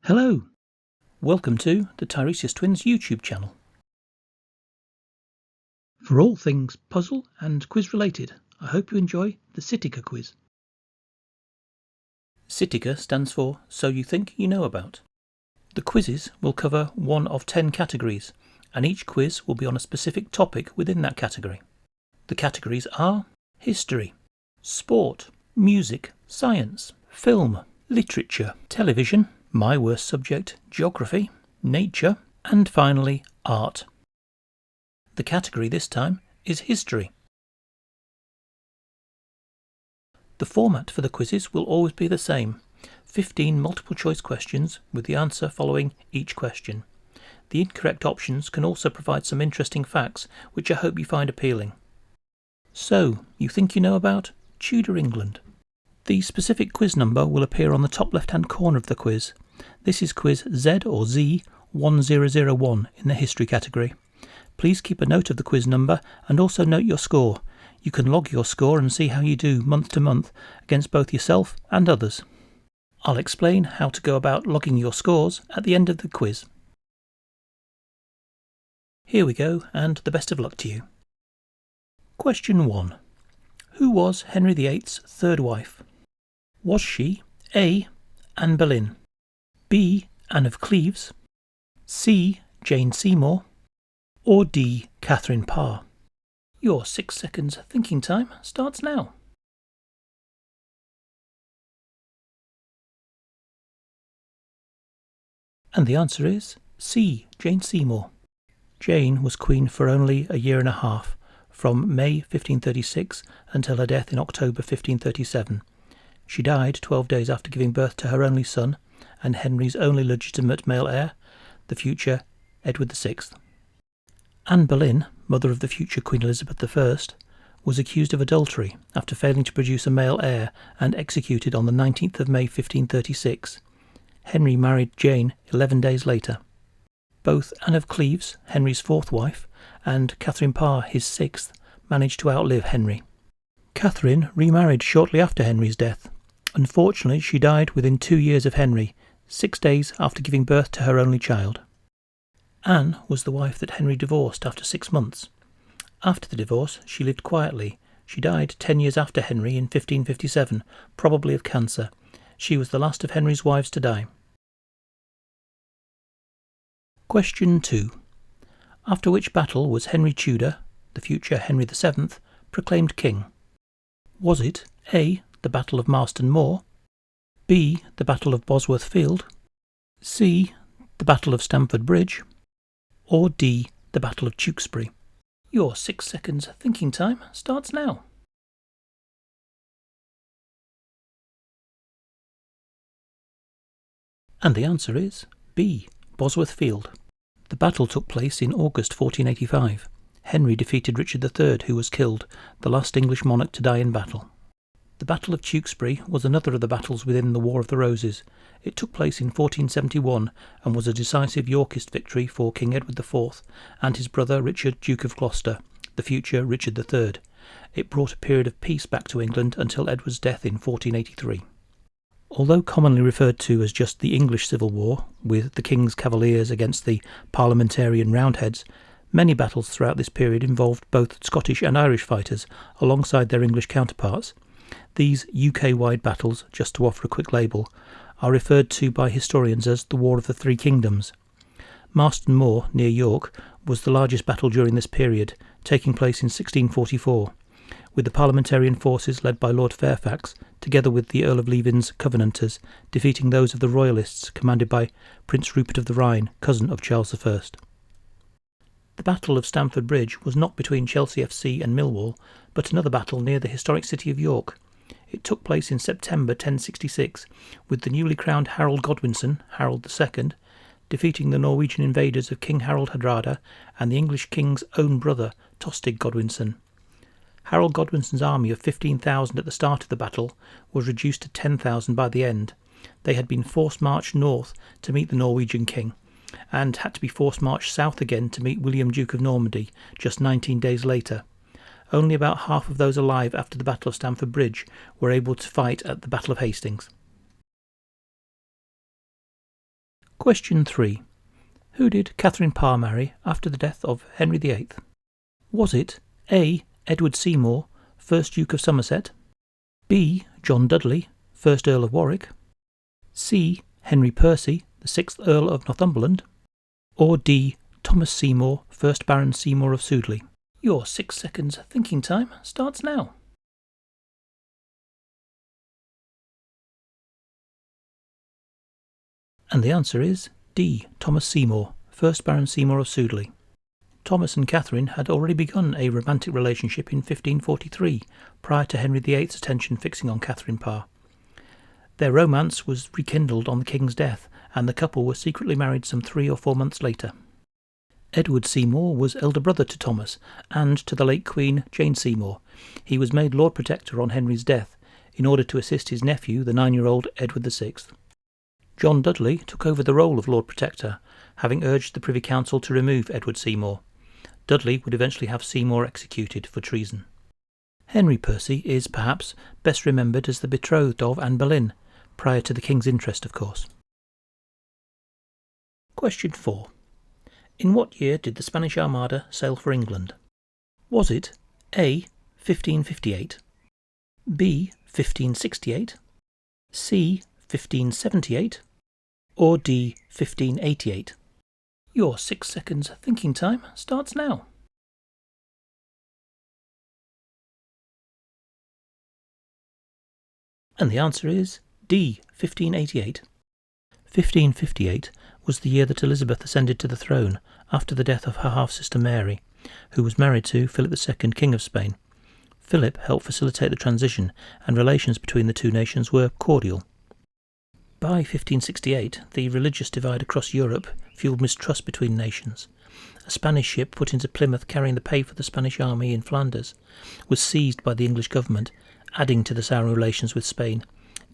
Hello, welcome to the Tiresias Twins YouTube channel. For all things puzzle and quiz related, I hope you enjoy the SYTYKA quiz. SYTYKA stands for So You Think You Know About. The quizzes will cover one of 10 categories, and each quiz will be on a specific topic within that category. The categories are history, sport, music, science, film, literature, television, my worst subject, geography, nature, and finally, art. The category this time is history. The format for the quizzes will always be the same, 15 multiple choice questions with the answer following each question. The incorrect options can also provide some interesting facts which I hope you find appealing. So, you think you know about Tudor England? The specific quiz number will appear on the top left-hand corner of the quiz. This is quiz Z or Z1001 in the history category. Please keep a note of the quiz number and also note your score. You can log your score and see how you do month to month against both yourself and others. I'll explain how to go about logging your scores at the end of the quiz. Here we go, and the best of luck to you. Question 1. Who was Henry VIII's third wife? Was she A. Anne Boleyn, B. Anne of Cleves, C. Jane Seymour, or D. Catherine Parr? Your 6 seconds thinking time starts now. And the answer is C. Jane Seymour. Jane was queen for only a year and a half, from May 1536 until her death in October 1537. She died 12 days after giving birth to her only son, and Henry's only legitimate male heir, the future Edward VI. Anne Boleyn, mother of the future Queen Elizabeth I, was accused of adultery after failing to produce a male heir and executed on the 19th of May 1536. Henry married Jane 11 days later. Both Anne of Cleves, Henry's fourth wife, and Catherine Parr, his sixth, managed to outlive Henry. Catherine remarried shortly after Henry's death. Unfortunately, she died within 2 years of Henry, 6 days after giving birth to her only child. Anne was the wife that Henry divorced after 6 months. After the divorce, she lived quietly. She died 10 years after Henry in 1557, probably of cancer. She was the last of Henry's wives to die. Question 2. After which battle was Henry Tudor, the future Henry VII, proclaimed king? Was it A. the Battle of Marston Moor, B. the Battle of Bosworth Field, C. the Battle of Stamford Bridge, or D. the Battle of Tewkesbury? Your 6 seconds thinking time starts now. And the answer is B. Bosworth Field. The battle took place in August 1485. Henry defeated Richard III, who was killed, the last English monarch to die in battle. The Battle of Tewkesbury was another of the battles within the War of the Roses. It took place in 1471 and was a decisive Yorkist victory for King Edward IV and his brother Richard, Duke of Gloucester, the future Richard III. It brought a period of peace back to England until Edward's death in 1483. Although commonly referred to as just the English Civil War, with the King's Cavaliers against the Parliamentarian Roundheads, many battles throughout this period involved both Scottish and Irish fighters alongside their English counterparts. These UK-wide battles, just to offer a quick label, are referred to by historians as the War of the Three Kingdoms. Marston Moor, near York, was the largest battle during this period, taking place in 1644, with the Parliamentarian forces led by Lord Fairfax, together with the Earl of Leven's Covenanters, defeating those of the Royalists commanded by Prince Rupert of the Rhine, cousin of Charles I. The Battle of Stamford Bridge was not between Chelsea FC and Millwall, but another battle near the historic city of York. It took place in September 1066, with the newly crowned Harold Godwinson, Harold II, defeating the Norwegian invaders of King Harald Hardrada and the English king's own brother, Tostig Godwinson. Harold Godwinson's army of 15,000 at the start of the battle was reduced to 10,000 by the end. They had been force-marched north to meet the Norwegian king, and had to be force-marched south again to meet William, Duke of Normandy, just 19 days later. Only about half of those alive after the Battle of Stamford Bridge were able to fight at the Battle of Hastings. Question 3. Who did Catherine Parr marry after the death of Henry VIII? Was it A. Edward Seymour, 1st Duke of Somerset, B. John Dudley, 1st Earl of Warwick, C. Henry Percy, the 6th Earl of Northumberland, or D. Thomas Seymour, 1st Baron Seymour of Sudeley? Your 6 seconds thinking time starts now. And the answer is D. Thomas Seymour, 1st Baron Seymour of Sudeley. Thomas and Catherine had already begun a romantic relationship in 1543, prior to Henry VIII's attention fixing on Catherine Parr. Their romance was rekindled on the king's death, and the couple were secretly married some 3 or 4 months later. Edward Seymour was elder brother to Thomas and to the late Queen Jane Seymour. He was made Lord Protector on Henry's death in order to assist his nephew, the 9-year-old Edward VI. John Dudley took over the role of Lord Protector, having urged the Privy Council to remove Edward Seymour. Dudley would eventually have Seymour executed for treason. Henry Percy is perhaps best remembered as the betrothed of Anne Boleyn, prior to the king's interest, of course. Question 4. In what year did the Spanish Armada sail for England? Was it A. 1558, B. 1568, C. 1578, or D. 1588? Your 6 seconds thinking time starts now. And the answer is D. 1588. 1558 was the year that Elizabeth ascended to the throne after the death of her half-sister Mary, who was married to Philip II, King of Spain. Philip helped facilitate the transition, and relations between the two nations were cordial. By 1568, the religious divide across Europe fueled mistrust between nations. A Spanish ship put into Plymouth carrying the pay for the Spanish army in Flanders was seized by the English government, adding to the souring relations with Spain.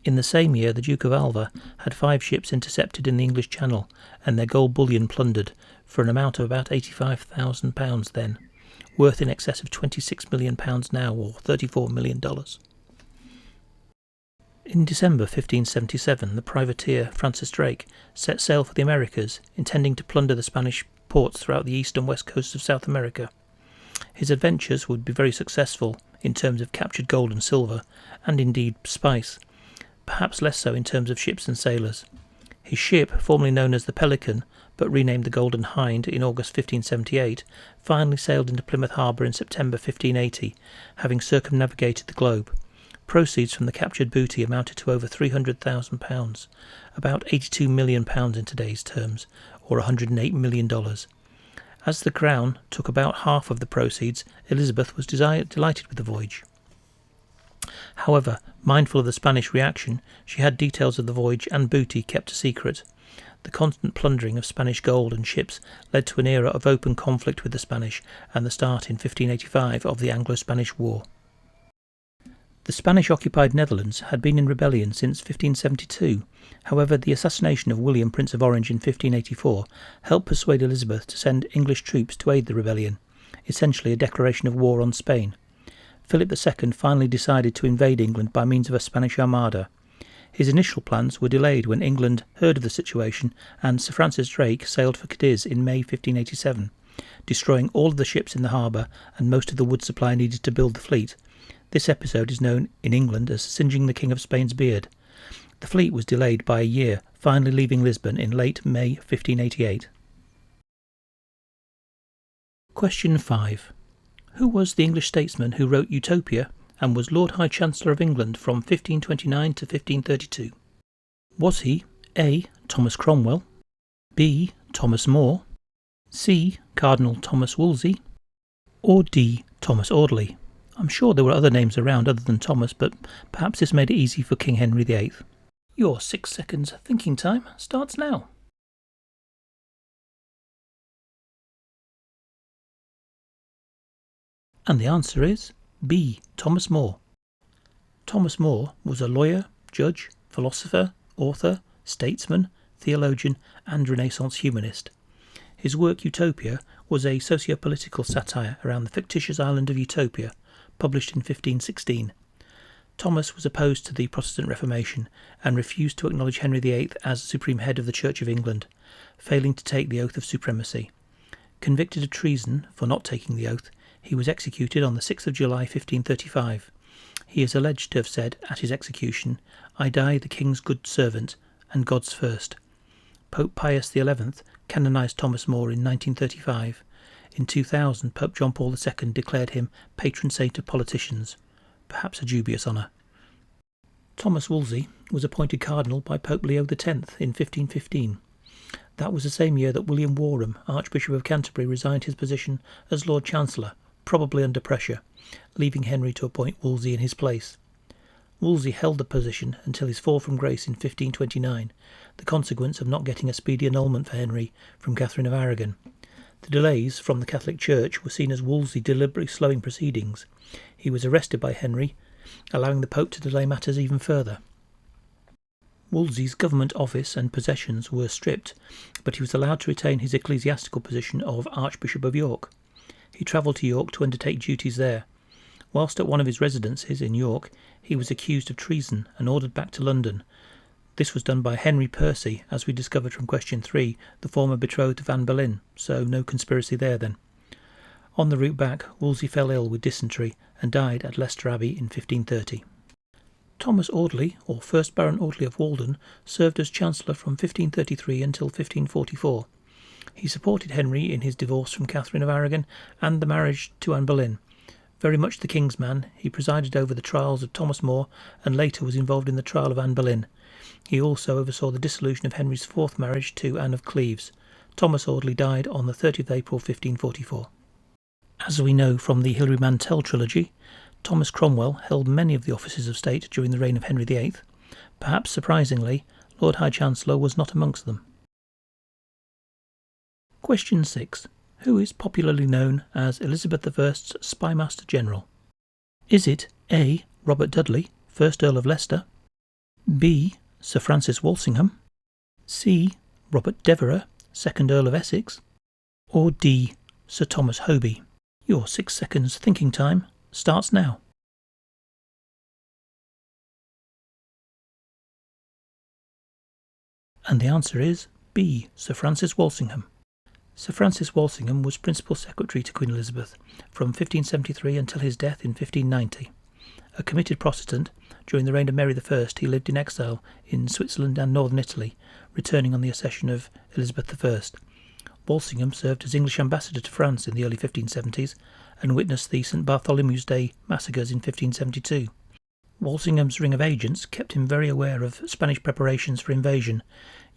In the same year, the Duke of Alva had 5 ships intercepted in the English Channel and their gold bullion plundered for an amount of about £85,000 then, worth in excess of £26 million now, or $34 million. In December 1577, the privateer Francis Drake set sail for the Americas, intending to plunder the Spanish ports throughout the east and west coasts of South America. His adventures would be very successful in terms of captured gold and silver, and indeed spice, perhaps less so in terms of ships and sailors. His ship, formerly known as the Pelican, but renamed the Golden Hind in August 1578, finally sailed into Plymouth Harbour in September 1580, having circumnavigated the globe. Proceeds from the captured booty amounted to over £300,000, about £82 million in today's terms, or $108 million. As the Crown took about half of the proceeds, Elizabeth was delighted with the voyage. However, mindful of the Spanish reaction, she had details of the voyage and booty kept a secret. The constant plundering of Spanish gold and ships led to an era of open conflict with the Spanish and the start in 1585 of the Anglo-Spanish War. The Spanish-occupied Netherlands had been in rebellion since 1572. However, the assassination of William, Prince of Orange in 1584 helped persuade Elizabeth to send English troops to aid the rebellion, essentially a declaration of war on Spain. Philip II finally decided to invade England by means of a Spanish armada. His initial plans were delayed when England heard of the situation, and Sir Francis Drake sailed for Cadiz in May 1587, destroying all of the ships in the harbour and most of the wood supply needed to build the fleet. This episode is known in England as singeing the King of Spain's beard. The fleet was delayed by a year, finally leaving Lisbon in late May 1588. Question 5. Who was the English statesman who wrote Utopia and was Lord High Chancellor of England from 1529 to 1532? Was he A. Thomas Cromwell, B. Thomas More, C. Cardinal Thomas Wolsey, or D. Thomas Audley? I'm sure there were other names around other than Thomas, but perhaps this made it easy for King Henry VIII. Your 6 seconds thinking time starts now. And the answer is B. Thomas More. Thomas More was a lawyer, judge, philosopher, author, statesman, theologian and Renaissance humanist. His work Utopia was a socio-political satire around the fictitious island of Utopia, published in 1516. Thomas was opposed to the Protestant Reformation and refused to acknowledge Henry VIII as the supreme head of the Church of England, failing to take the oath of supremacy. Convicted of treason for not taking the oath, he was executed on the 6th of July 1535. He is alleged to have said at his execution, "I die the King's good servant and God's first." Pope Pius XI canonised Thomas More in 1935. In 2000, Pope John Paul II declared him patron saint of politicians, perhaps a dubious honour. Thomas Wolsey was appointed cardinal by Pope Leo X in 1515. That was the same year that William Warham, Archbishop of Canterbury, resigned his position as Lord Chancellor, probably under pressure, leaving Henry to appoint Wolsey in his place. Wolsey held the position until his fall from grace in 1529, the consequence of not getting a speedy annulment for Henry from Catherine of Aragon. The delays from the Catholic Church were seen as Wolsey deliberately slowing proceedings. He was arrested by Henry, allowing the Pope to delay matters even further. Wolsey's government office and possessions were stripped, but he was allowed to retain his ecclesiastical position of Archbishop of York. He travelled to York to undertake duties there. Whilst at one of his residences in York, he was accused of treason and ordered back to London. This was done by Henry Percy, as we discovered from question 3, the former betrothed of Anne Boleyn, so no conspiracy there then. On the route back, Wolsey fell ill with dysentery and died at Leicester Abbey in 1530. Thomas Audley, or 1st Baron Audley of Walden, served as Chancellor from 1533 until 1544. He supported Henry in his divorce from Catherine of Aragon and the marriage to Anne Boleyn. Very much the king's man, he presided over the trials of Thomas More and later was involved in the trial of Anne Boleyn. He also oversaw the dissolution of Henry's fourth marriage to Anne of Cleves. Thomas Audley died on the 30th of April 1544. As we know from the Hilary Mantel trilogy, Thomas Cromwell held many of the offices of state during the reign of Henry VIII. Perhaps surprisingly, Lord High Chancellor was not amongst them. Question 6. Who is popularly known as Elizabeth I's Spymaster General? Is it A. Robert Dudley, 1st Earl of Leicester, B. Sir Francis Walsingham, C. Robert Devereux, 2nd Earl of Essex, or D. Sir Thomas Hoby? Your 6 seconds thinking time starts now. And the answer is B. Sir Francis Walsingham. Sir Francis Walsingham was Principal Secretary to Queen Elizabeth from 1573 until his death in 1590. A committed Protestant, during the reign of Mary I he lived in exile in Switzerland and northern Italy, returning on the accession of Elizabeth I. Walsingham served as English ambassador to France in the early 1570s and witnessed the St Bartholomew's Day massacres in 1572. Walsingham's ring of agents kept him very aware of Spanish preparations for invasion.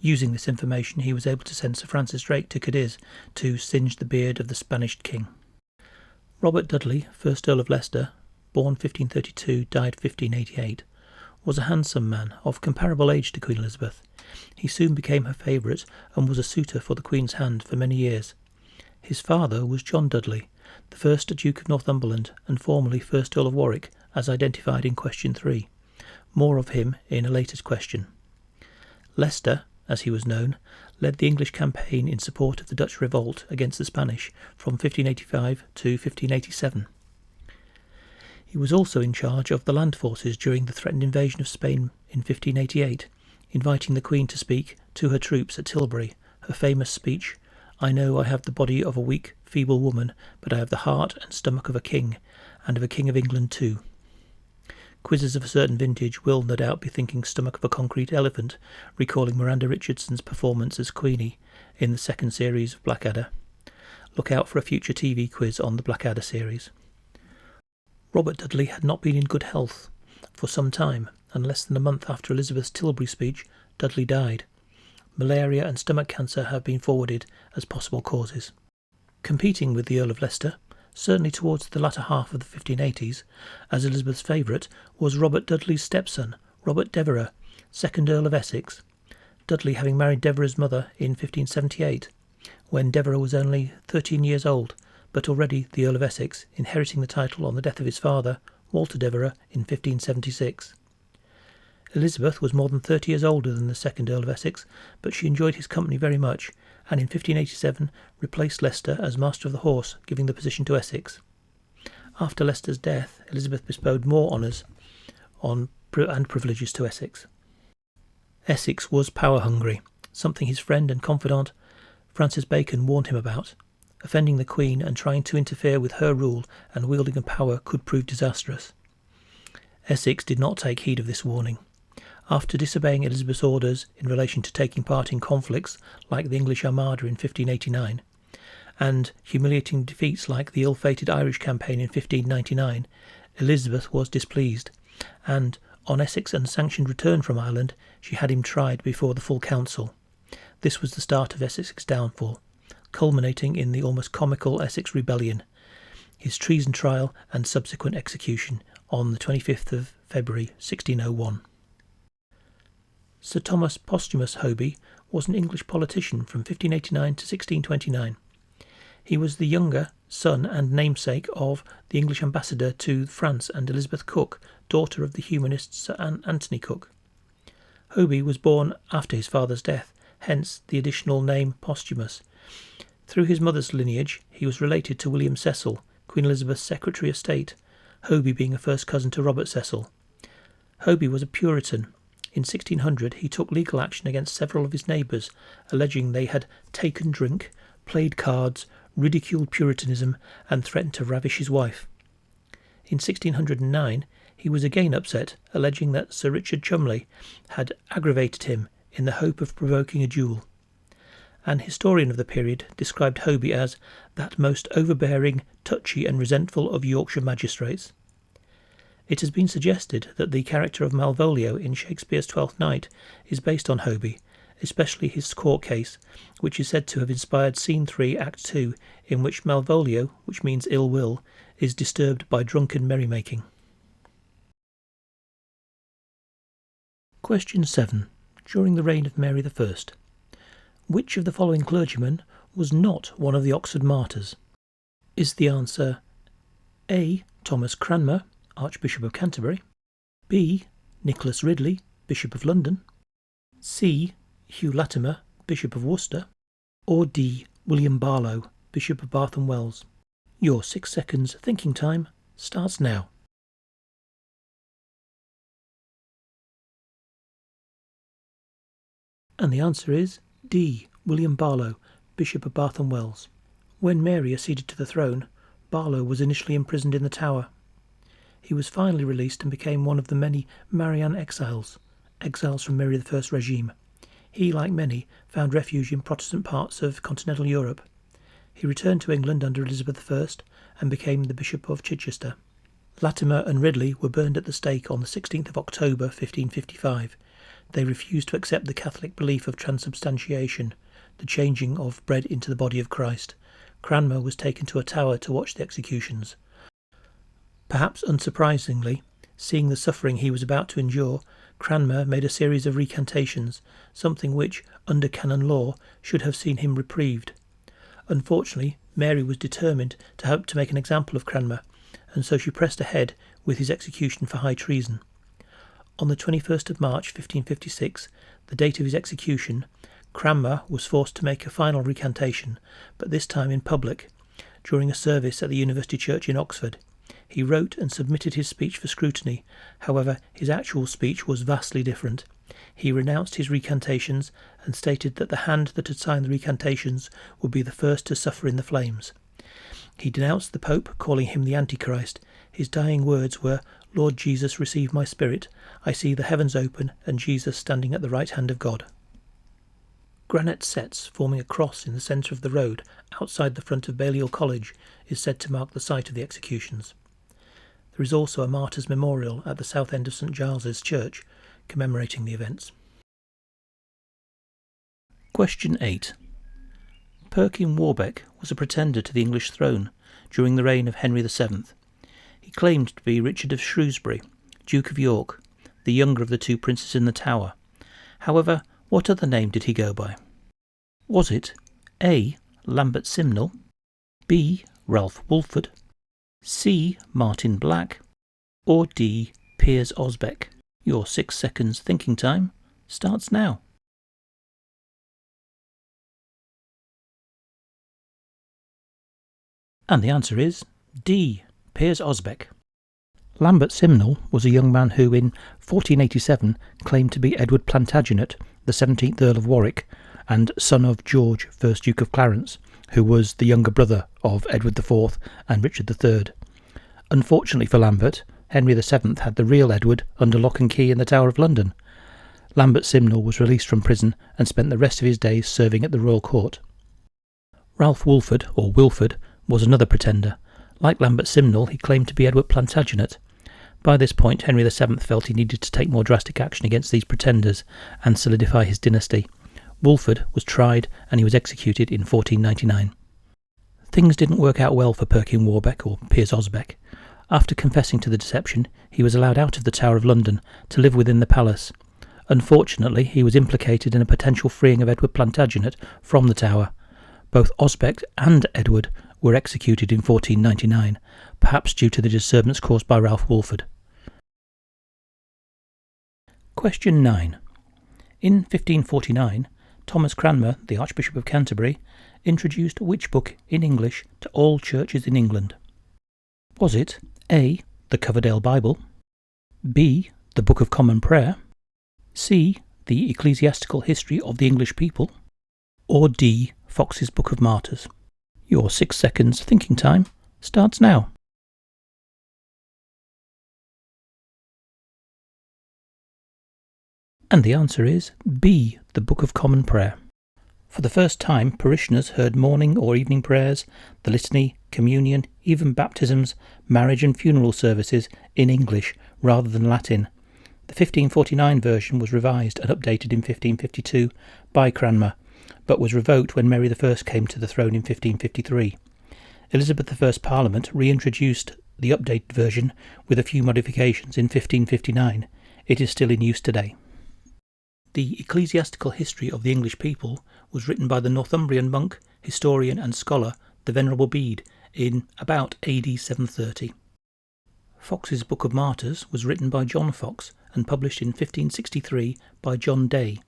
Using this information, he was able to send Sir Francis Drake to Cadiz to singe the beard of the Spanish king. Robert Dudley, 1st Earl of Leicester, born 1532, died 1588, was a handsome man of comparable age to Queen Elizabeth. He soon became her favourite and was a suitor for the Queen's hand for many years. His father was John Dudley, the 1st Duke of Northumberland and formerly 1st Earl of Warwick, as identified in question 3. More of him in a later question. Leicester, as he was known, led the English campaign in support of the Dutch revolt against the Spanish from 1585 to 1587. He was also in charge of the land forces during the threatened invasion of Spain in 1588, inviting the Queen to speak to her troops at Tilbury, her famous speech, "I know I have the body of a weak, feeble woman, but I have the heart and stomach of a king, and of a king of England too." Quizzes of a certain vintage will no doubt be thinking stomach of a concrete elephant, recalling Miranda Richardson's performance as Queenie in the second series of Blackadder. Look out for a future TV quiz on the Blackadder series. Robert Dudley had not been in good health for some time, and less than a month after Elizabeth's Tilbury speech, Dudley died. Malaria and stomach cancer have been forwarded as possible causes. Competing with the Earl of Leicester, certainly towards the latter half of the 1580s, as Elizabeth's favourite, was Robert Dudley's stepson, Robert Devereux, 2nd Earl of Essex, Dudley having married Devereux's mother in 1578, when Devereux was only 13 years old, but already the Earl of Essex, inheriting the title on the death of his father, Walter Devereux, in 1576. Elizabeth was more than 30 years older than the 2nd Earl of Essex, but she enjoyed his company very much, and in 1587 replaced Leicester as Master of the Horse, giving the position to Essex. After Leicester's death, Elizabeth bestowed more honours and privileges to Essex. Essex was power-hungry, something his friend and confidant Francis Bacon warned him about. Offending the Queen and trying to interfere with her rule and wielding of power could prove disastrous. Essex did not take heed of this warning. After disobeying Elizabeth's orders in relation to taking part in conflicts like the English Armada in 1589, and humiliating defeats like the ill-fated Irish campaign in 1599, Elizabeth was displeased, and, on Essex's unsanctioned return from Ireland, she had him tried before the full council. This was the start of Essex's downfall, culminating in the almost comical Essex Rebellion, his treason trial and subsequent execution on the 25th of February 1601. Sir Thomas Posthumus Hoby was an English politician from 1589 to 1629. He was the younger son and namesake of the English ambassador to France and Elizabeth Cooke, daughter of the humanist Sir Anthony Cooke. Hoby was born after his father's death, hence the additional name Posthumus. Through his mother's lineage, he was related to William Cecil, Queen Elizabeth's Secretary of State, Hoby being a first cousin to Robert Cecil. Hoby was a Puritan. In 1600 he took legal action against several of his neighbours, alleging they had taken drink, played cards, ridiculed Puritanism, and threatened to ravish his wife. In 1609 he was again upset, alleging that Sir Richard Cholmondeley had aggravated him in the hope of provoking a duel. An historian of the period described Hoby as that most overbearing, touchy and resentful of Yorkshire magistrates. It has been suggested that the character of Malvolio in Shakespeare's Twelfth Night is based on Hoby, especially his court case, which is said to have inspired Scene 3, Act 2, in which Malvolio, which means ill will, is disturbed by drunken merrymaking. Question 7. During the reign of Mary I, which of the following clergymen was not one of the Oxford martyrs? Is the answer A. Thomas Cranmer, Archbishop of Canterbury, B. Nicholas Ridley, Bishop of London, C. Hugh Latimer, Bishop of Worcester, or D. William Barlow, Bishop of Bath and Wells? Your 6 seconds thinking time starts now. And the answer is D. William Barlow, Bishop of Bath and Wells. When Mary acceded to the throne, Barlow was initially imprisoned in the Tower. He was finally released and became one of the many Marian exiles from Mary I's regime. He, like many, found refuge in Protestant parts of continental Europe. He returned to England under Elizabeth I and became the Bishop of Chichester. Latimer and Ridley were burned at the stake on the 16th of October 1555. They refused to accept the Catholic belief of transubstantiation, the changing of bread into the body of Christ. Cranmer was taken to a tower to watch the executions. Perhaps unsurprisingly, seeing the suffering he was about to endure, Cranmer made a series of recantations, something which, under canon law, should have seen him reprieved. Unfortunately, Mary was determined to hope to make an example of Cranmer, and so she pressed ahead with his execution for high treason. On the 21st of March 1556, the date of his execution, Cranmer was forced to make a final recantation, but this time in public, during a service at the University Church in Oxford. He wrote and submitted his speech for scrutiny. However, his actual speech was vastly different. He renounced his recantations and stated that the hand that had signed the recantations would be the first to suffer in the flames. He denounced the Pope, calling him the Antichrist. His dying words were, "Lord Jesus, receive my spirit. I see the heavens open and Jesus standing at the right hand of God." Granite setts forming a cross in the centre of the road outside the front of Balliol College is said to mark the site of the executions. There is also a martyr's memorial at the south end of St Giles's Church commemorating the events. Question 8. Perkin Warbeck was a pretender to the English throne during the reign of Henry VII. He claimed to be Richard of Shrewsbury, Duke of York, the younger of the two princes in the Tower. However, what other name did he go by? Was it A. Lambert Simnel, B. Ralph Wolford, C. Martin Black, or D. Piers Osbeck? Your 6 seconds thinking time starts now. And the answer is D. Piers Osbeck. Lambert Simnel was a young man who, in 1487, claimed to be Edward Plantagenet, the 17th Earl of Warwick, and son of George, 1st Duke of Clarence, who was the younger brother of Edward IV and Richard III. Unfortunately for Lambert, Henry VII had the real Edward under lock and key in the Tower of London. Lambert Simnel was released from prison and spent the rest of his days serving at the royal court. Ralph Wolford, or Wilford, was another pretender. Like Lambert Simnel, he claimed to be Edward Plantagenet. By this point, Henry VII felt he needed to take more drastic action against these pretenders and solidify his dynasty. Wolford was tried and he was executed in 1499. Things didn't work out well for Perkin Warbeck, or Piers Osbeck. After confessing to the deception, he was allowed out of the Tower of London to live within the palace. Unfortunately, he was implicated in a potential freeing of Edward Plantagenet from the Tower. Both Osbeck and Edward were executed in 1499, perhaps due to the disturbance caused by Ralph Wolford. Question 9. In 1549, Thomas Cranmer, the Archbishop of Canterbury, introduced which book in English to all churches in England? Was it A. the Coverdale Bible, B. the Book of Common Prayer, C. the Ecclesiastical History of the English People, or D. Fox's Book of Martyrs? Your 6 seconds thinking time starts now. And the answer is B. the Book of Common Prayer. For the first time, parishioners heard morning or evening prayers, the litany, communion, even baptisms, marriage and funeral services in English rather than Latin. The 1549 version was revised and updated in 1552 by Cranmer, but was revoked when Mary I came to the throne in 1553. Elizabeth I's Parliament reintroduced the updated version with a few modifications in 1559. It is still in use today. The Ecclesiastical History of the English People was written by the Northumbrian monk, historian and scholar, the Venerable Bede, in about AD 730. Fox's Book of Martyrs was written by John Fox and published in 1563 by John Day.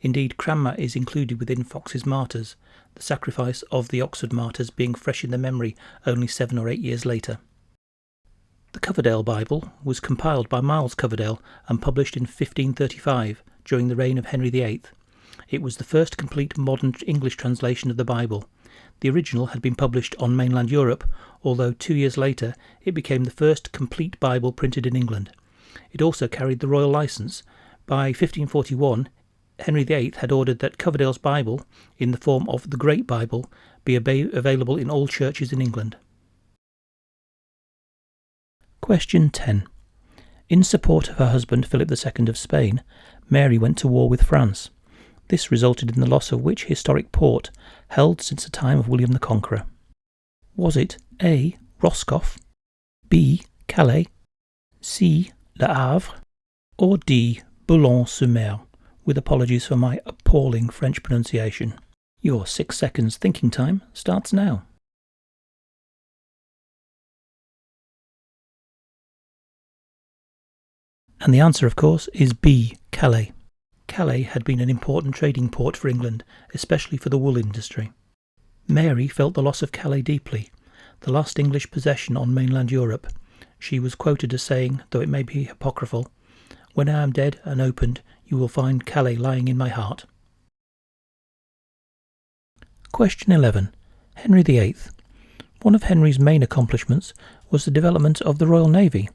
Indeed, Cranmer is included within Fox's Martyrs, the sacrifice of the Oxford martyrs being fresh in the memory only 7 or 8 years later. The Coverdale Bible was compiled by Miles Coverdale and published in 1535 during the reign of Henry VIII. It was the first complete modern English translation of the Bible. The original had been published on mainland Europe, although 2 years later it became the first complete Bible printed in England. It also carried the royal licence. By 1541, Henry VIII had ordered that Coverdale's Bible, in the form of the Great Bible, be available in all churches in England. Question 10. In support of her husband Philip II of Spain, Mary went to war with France. This resulted in the loss of which historic port, held since the time of William the Conqueror? Was it A. Roscoff, B. Calais, C. Le Havre, or D. Boulogne-sur-Mer? With apologies for my appalling French pronunciation. Your 6 seconds thinking time starts now. And the answer, of course, is B. Calais. Calais had been an important trading port for England, especially for the wool industry. Mary felt the loss of Calais deeply, the last English possession on mainland Europe. She was quoted as saying, though it may be apocryphal, "When I am dead and opened, you will find Calais lying in my heart." Question 11. Henry VIII. One of Henry's main accomplishments was the development of the Royal Navy.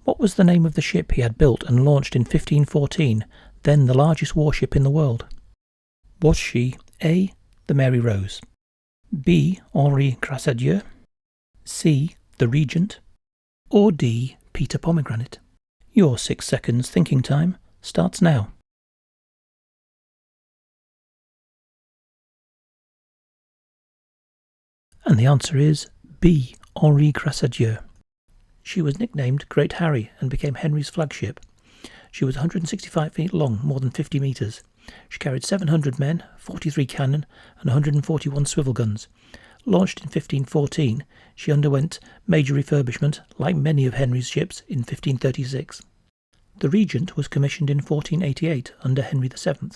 What was the name of the ship he had built and launched in 1514, then the largest warship in the world? Was she A. the Mary Rose, B. Henri Grâce-à-Dieu, C. the Regent, or D. Peter Pomegranate? Your 6 seconds thinking time starts now. And the answer is B. Henri Grâce-à-Dieu. She was nicknamed Great Harry and became Henry's flagship. She was 165 feet long, more than 50 metres. She carried 700 men, 43 cannon and 141 swivel guns. Launched in 1514, she underwent major refurbishment, like many of Henry's ships, in 1536. The Regent was commissioned in 1488 under Henry VII.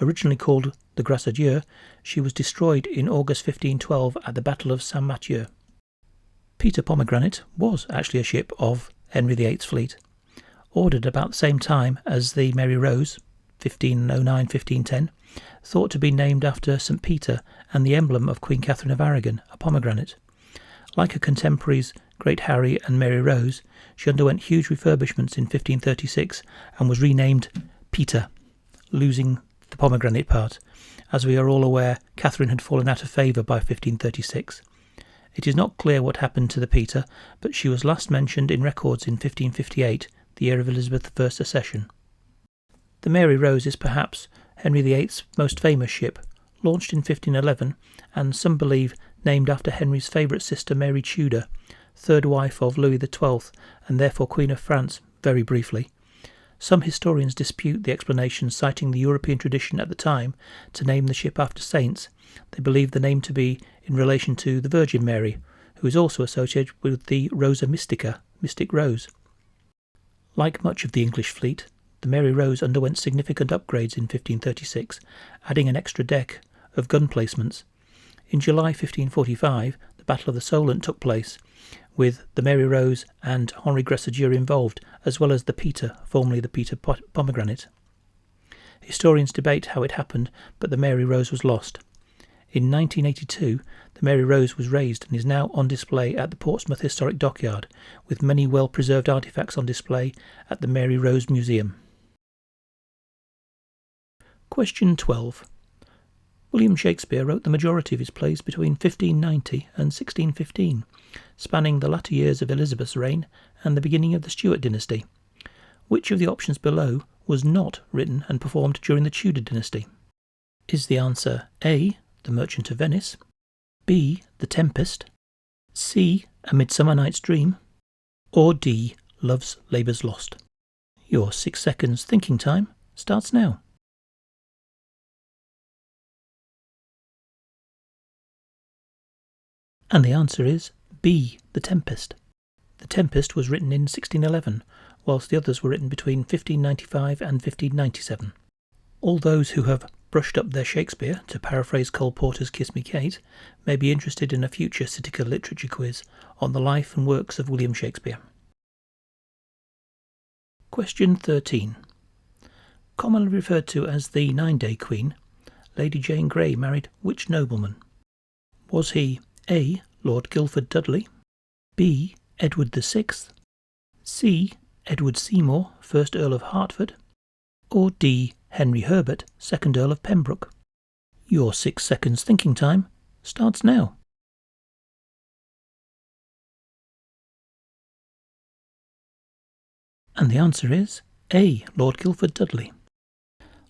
Originally called the Grâce-à-Dieu, she was destroyed in August 1512 at the Battle of Saint-Mathieu. Peter Pomegranate was actually a ship of Henry VIII's fleet. Ordered about the same time as the Mary Rose, 1509-1510, thought to be named after St. Peter and the emblem of Queen Catherine of Aragon, a pomegranate. Like her contemporaries Great Harry and Mary Rose, she underwent huge refurbishments in 1536 and was renamed Peter, losing the pomegranate part. As we are all aware, Catherine had fallen out of favour by 1536. It is not clear what happened to the Peter, but she was last mentioned in records in 1558, the year of Elizabeth I's accession. The Mary Rose is perhaps Henry VIII's most famous ship, launched in 1511, and some believe named after Henry's favourite sister Mary Tudor, third wife of Louis XII and therefore Queen of France, very briefly. Some historians dispute the explanation, citing the European tradition at the time to name the ship after saints. They believe the name to be in relation to the Virgin Mary, who is also associated with the Rosa Mystica, mystic rose. Like much of the English fleet, the Mary Rose underwent significant upgrades in 1536, adding an extra deck of gun placements. In July 1545, the Battle of the Solent took place, with the Mary Rose and Henri Gressadur involved, as well as the Peter, formerly the Peter Pomegranate. Historians debate how it happened, but the Mary Rose was lost. In 1982, the Mary Rose was raised and is now on display at the Portsmouth Historic Dockyard, with many well-preserved artefacts on display at the Mary Rose Museum. Question 12. William Shakespeare wrote the majority of his plays between 1590 and 1615, spanning the latter years of Elizabeth's reign and the beginning of the Stuart dynasty. Which of the options below was not written and performed during the Tudor dynasty? Is the answer A, The Merchant of Venice, B, The Tempest, C, A Midsummer Night's Dream, or D, Love's Labour's Lost? Your 6 seconds thinking time starts now. And the answer is B, The Tempest. The Tempest was written in 1611, whilst the others were written between 1595 and 1597. All those who have brushed up their Shakespeare, to paraphrase Cole Porter's Kiss Me Kate, may be interested in a future SYTYKA literature quiz on the life and works of William Shakespeare. Question 13. Commonly referred to as the 9-Day Queen, Lady Jane Grey married which nobleman? Was he A, Lord Guildford Dudley, B, Edward VI, C, Edward Seymour, 1st Earl of Hertford, or D, Henry Herbert, 2nd Earl of Pembroke? Your 6 seconds thinking time starts now. And the answer is A, Lord Guildford Dudley.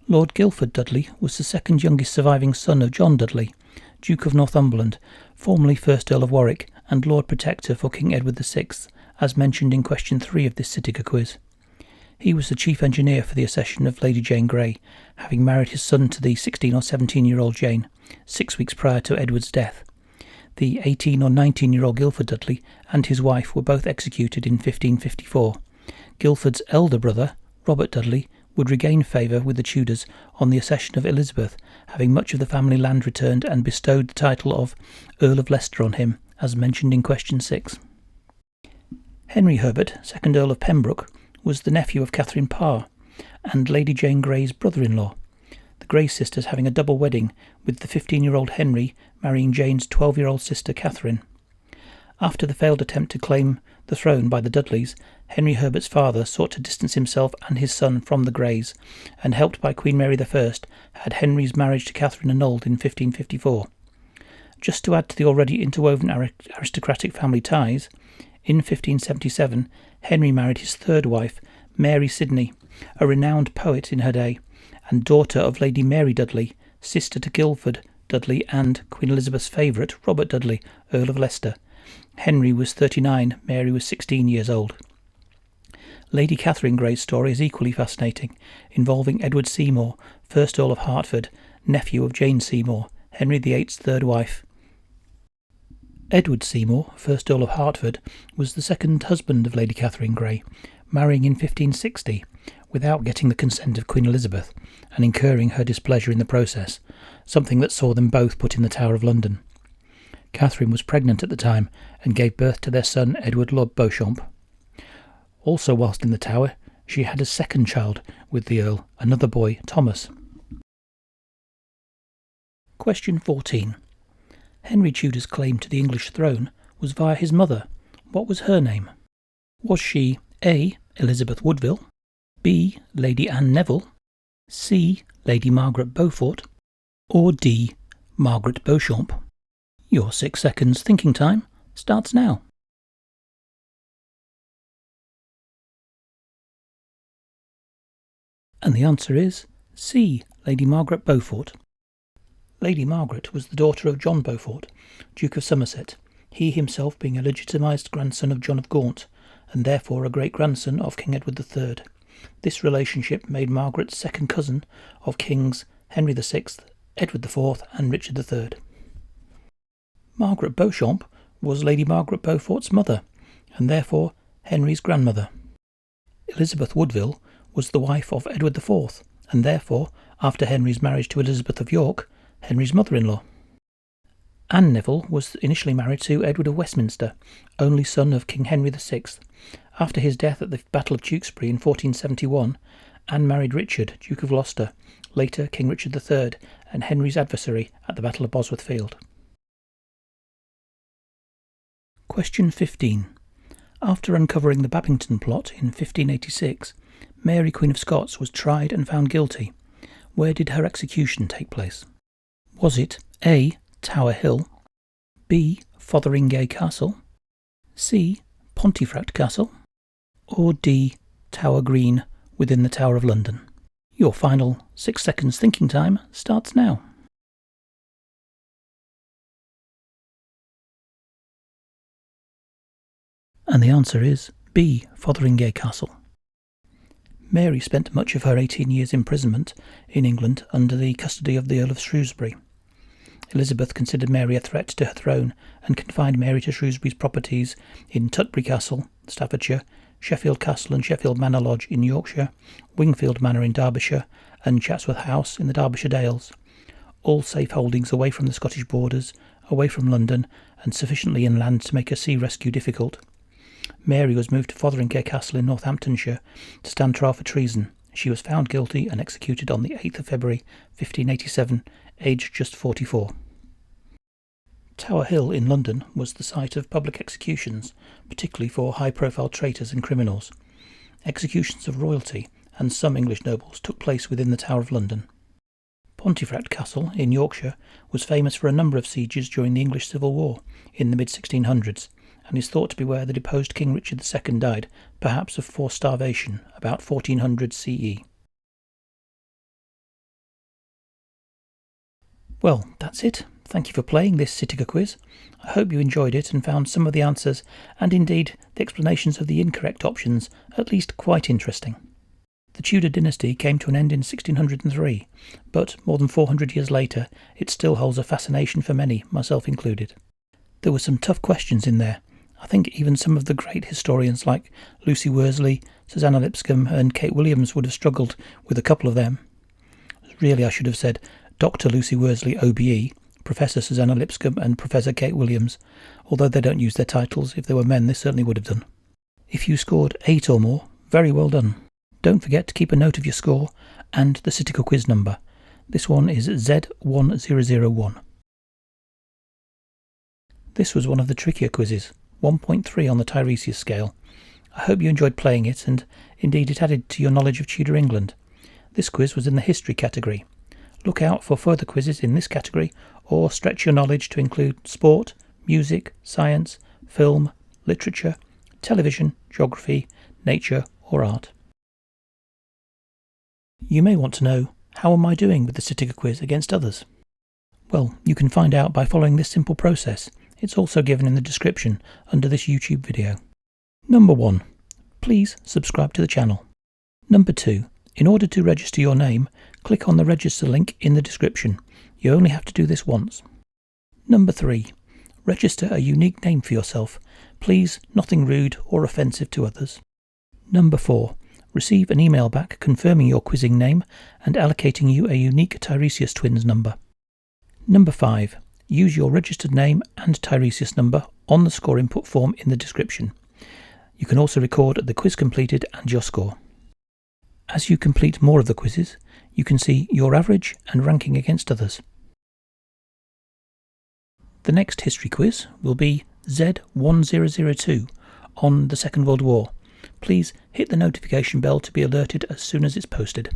Lord Guildford Dudley was the second youngest surviving son of John Dudley, Duke of Northumberland, formerly 1st Earl of Warwick and Lord Protector for King Edward VI, as mentioned in question 3 of this SYTYKA quiz. He was the chief engineer for the accession of Lady Jane Grey, having married his son to the 16 or 17-year-old Jane, 6 weeks prior to Edward's death. The 18 or 19-year-old Guildford Dudley and his wife were both executed in 1554. Guildford's elder brother, Robert Dudley, would regain favour with the Tudors on the accession of Elizabeth, having much of the family land returned and bestowed the title of Earl of Leicester on him, as mentioned in question 6. Henry Herbert, 2nd Earl of Pembroke, was the nephew of Catherine Parr and Lady Jane Grey's brother-in-law, the Grey sisters having a double wedding, with the 15-year-old Henry marrying Jane's 12-year-old sister Catherine. After the failed attempt to claim the throne by the Dudleys, Henry Herbert's father sought to distance himself and his son from the Greys, and helped by Queen Mary I, had Henry's marriage to Catherine annulled in 1554. Just to add to the already interwoven aristocratic family ties, in 1577 Henry married his third wife, Mary Sidney, a renowned poet in her day, and daughter of Lady Mary Dudley, sister to Guildford Dudley and Queen Elizabeth's favourite, Robert Dudley, Earl of Leicester. Henry was 39, Mary was 16 years old. Lady Catherine Grey's story is equally fascinating, involving Edward Seymour, 1st Earl of Hertford, nephew of Jane Seymour, Henry VIII's third wife. Edward Seymour, 1st Earl of Hertford, was the second husband of Lady Catherine Grey, marrying in 1560, without getting the consent of Queen Elizabeth, and incurring her displeasure in the process, something that saw them both put in the Tower of London. Catherine was pregnant at the time and gave birth to their son Edward Lord Beauchamp. Also whilst in the Tower, she had a second child with the Earl, another boy, Thomas. Question 14. Henry Tudor's claim to the English throne was via his mother. What was her name? Was she A. Elizabeth Woodville, B. Lady Anne Neville, C. Lady Margaret Beaufort, or D. Margaret Beauchamp? Your 6 seconds thinking time starts now. And the answer is C. Lady Margaret Beaufort. Lady Margaret was the daughter of John Beaufort, Duke of Somerset, he himself being a legitimised grandson of John of Gaunt, and therefore a great-grandson of King Edward III. This relationship made Margaret second cousin of Kings Henry VI, Edward IV and Richard III. Margaret Beauchamp was Lady Margaret Beaufort's mother, and therefore Henry's grandmother. Elizabeth Woodville was the wife of Edward IV, and therefore, after Henry's marriage to Elizabeth of York, Henry's mother-in-law. Anne Neville was initially married to Edward of Westminster, only son of King Henry VI. After his death at the Battle of Tewkesbury in 1471, Anne married Richard, Duke of Gloucester, later King Richard III, and Henry's adversary at the Battle of Bosworth Field. Question 15. After uncovering the Babington plot in 1586, Mary Queen of Scots was tried and found guilty. Where did her execution take place? Was it A. Tower Hill, B. Fotheringay Castle, C. Pontefract Castle, or D. Tower Green within the Tower of London? Your final 6 seconds thinking time starts now. And the answer is B. Fotheringay Castle. Mary spent much of her 18 years' imprisonment in England under the custody of the Earl of Shrewsbury. Elizabeth considered Mary a threat to her throne and confined Mary to Shrewsbury's properties in Tutbury Castle, Staffordshire, Sheffield Castle and Sheffield Manor Lodge in Yorkshire, Wingfield Manor in Derbyshire, and Chatsworth House in the Derbyshire Dales, all safe holdings away from the Scottish borders, away from London, and sufficiently inland to make a sea rescue difficult. Mary was moved to Fotheringay Castle in Northamptonshire to stand trial for treason. She was found guilty and executed on the 8th of February 1587, aged just 44. Tower Hill in London was the site of public executions, particularly for high-profile traitors and criminals. Executions of royalty and some English nobles took place within the Tower of London. Pontefract Castle in Yorkshire was famous for a number of sieges during the English Civil War in the mid-1600s, and is thought to be where the deposed King Richard II died, perhaps of forced starvation, about 1400 CE. Well, that's it. Thank you for playing this SYTYKA quiz. I hope you enjoyed it and found some of the answers, and indeed the explanations of the incorrect options, at least quite interesting. The Tudor dynasty came to an end in 1603, but more than 400 years later it still holds a fascination for many, myself included. There were some tough questions in there. I think even some of the great historians like Lucy Worsley, Susanna Lipscomb and Kate Williams would have struggled with a couple of them. Really, I should have said Dr. Lucy Worsley OBE, Professor Susanna Lipscomb and Professor Kate Williams, although they don't use their titles. If they were men, they certainly would have done. If you scored 8 or more, very well done. Don't forget to keep a note of your score and the SYTYKA quiz number. This one is Z1001. This was one of the trickier quizzes, 1.3 on the Tiresias scale. I hope you enjoyed playing it, and indeed it added to your knowledge of Tudor England. This quiz was in the history category. Look out for further quizzes in this category, or stretch your knowledge to include sport, music, science, film, literature, television, geography, nature or art. You may want to know, how am I doing with the SYTYKA quiz against others? Well, you can find out by following this simple process. It's also given in the description under this YouTube video. Number 1. Please subscribe to the channel. Number 2. In order to register your name, click on the register link in the description. You only have to do this once. Number 3. Register a unique name for yourself. Please, nothing rude or offensive to others. Number 4. Receive an email back confirming your quizzing name and allocating you a unique Tiresias twins number. Number 5. Use your registered name and Tiresias number on the score input form in the description. You can also record the quiz completed and your score. As you complete more of the quizzes, you can see your average and ranking against others. The next history quiz will be Z1002 on the Second World War. Please hit the notification bell to be alerted as soon as it's posted.